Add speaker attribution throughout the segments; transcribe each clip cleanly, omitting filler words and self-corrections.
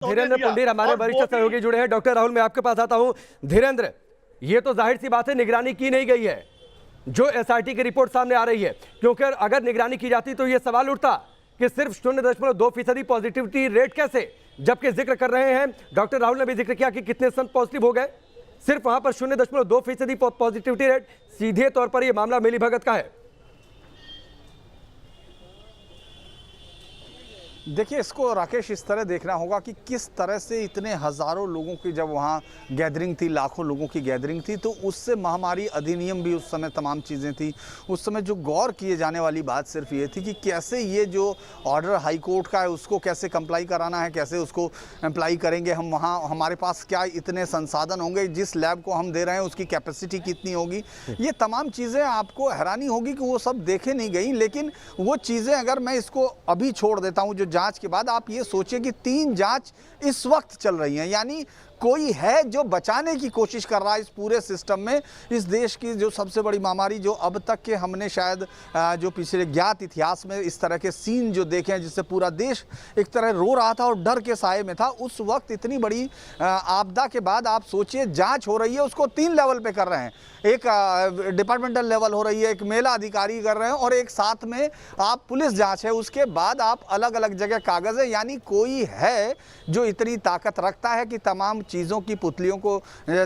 Speaker 1: धीरेन्द्र पुंडीर हमारे वरिष्ठ सहयोगी जुड़े हैं। डॉक्टर राहुल, मैं आपके पास आता हूं। धीरेन्द्र, ये तो जाहिर सी बात है निगरानी की नहीं गई है जो एसआईटी की रिपोर्ट सामने आ रही है, क्योंकि अगर निगरानी की जाती तो ये सवाल उठता कि सिर्फ 0.2% पॉजिटिविटी रेट कैसे, जबकि जिक्र कर रहे हैं डॉक्टर राहुल ने भी जिक्र किया कि कितने संत पॉजिटिव हो गए, सिर्फ वहां पर 0.2% पॉजिटिविटी रेट। सीधे तौर पर यह मामला मिलीभगत का है।
Speaker 2: देखिए, इसको राकेश इस तरह देखना होगा कि किस तरह से इतने हज़ारों लोगों की जब वहाँ गैदरिंग थी, लाखों लोगों की गैदरिंग थी, तो उससे महामारी अधिनियम भी उस समय तमाम चीज़ें थी। उस समय जो गौर किए जाने वाली बात सिर्फ ये थी कि कैसे ये जो ऑर्डर हाई कोर्ट का है उसको कैसे कंप्लाई कराना है, कैसे उसको अप्लाई करेंगे हम, वहाँ हमारे पास क्या इतने संसाधन होंगे, जिस लैब को हम दे रहे हैं उसकी कैपेसिटी कितनी होगी। ये तमाम चीज़ें आपको हैरानी होगी कि वो सब देखे नहीं गई। लेकिन वो चीज़ें अगर मैं इसको अभी छोड़ देता हूँ, जो जांच के बाद आप ये सोचिए कि 3 जांच इस वक्त चल रही हैं, यानी कोई है जो बचाने की कोशिश कर रहा है इस पूरे सिस्टम में। इस देश की जो सबसे बड़ी महामारी, जो अब तक के हमने शायद जो पिछले ज्ञात इतिहास में इस तरह के सीन जो देखे हैं, जिससे पूरा देश एक तरह रो रहा था और डर के साए में था, उस वक्त इतनी बड़ी आपदा के बाद आप सोचिए जांच हो रही है, उसको 3 लेवल पे कर रहे हैं। एक डिपार्टमेंटल लेवल हो रही है, एक मेला अधिकारी कर रहे हैं, और एक साथ में आप पुलिस जांच है। उसके बाद आप अलग अलग जगह कागज है, यानी कोई है जो इतनी ताकत रखता है कि तमाम चीज़ों की पुतलियों को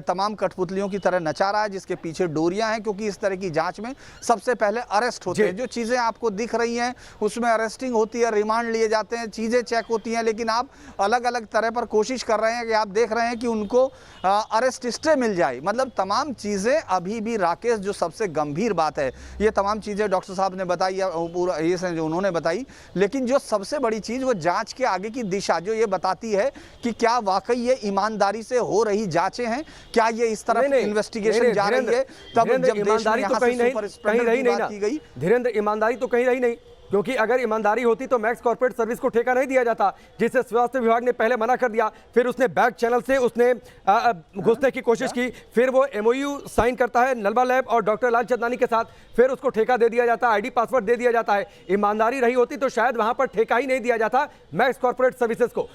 Speaker 2: तमाम कठपुतलियों की तरह नचा रहा है, जिसके पीछे डोरियां हैं। क्योंकि इस तरह की जांच में सबसे पहले अरेस्ट होते हैं। जो चीज़ें आपको दिख रही हैं उसमें अरेस्टिंग होती है, रिमांड लिए जाते हैं, चीज़ें चेक होती हैं, लेकिन आप अलग अलग तरह पर कोशिश कर रहे हैं कि आप देख रहे हैं कि उनको अरेस्ट स्टे मिल जाए। मतलब तमाम चीज़ें अभी भी राकेश, जो सबसे गंभीर बात है, ये तमाम चीज़ें डॉक्टर साहब ने बताई या पूरा ये जो उन्होंने बताई, लेकिन जो सबसे बड़ी चीज़ वो जाँच के आगे की दिशा जो ये बताती है कि क्या वाकई ये ईमानदारी से हो रही जांचें हैं, क्या ये इस तरफ इन्वेस्टिगेशन जा रही है। तब जब
Speaker 1: ईमानदारी तो कहीं रही नहीं ना धीरेन्द्र, ईमानदारी तो कहीं रही नहीं, क्योंकि अगर ईमानदारी होती तो मैक्स कॉर्पोरेट सर्विस को ठेका नहीं दिया जाता, जिसे स्वास्थ्य विभाग ने पहले मना कर दिया, फिर उसने बैक चैनल से उसने घुसने की कोशिश की, फिर वो एमओयू साइन करता है नलवा लैब और डॉक्टर लाल चंदानी के साथ, फिर उसको ठेका दे दिया जाता है, आईडी पासवर्ड दे दिया जाता है। ईमानदारी रही होती तो शायद वहां पर ठेका ही नहीं दिया जाता मैक्स कॉर्पोरेट सर्विसेज को।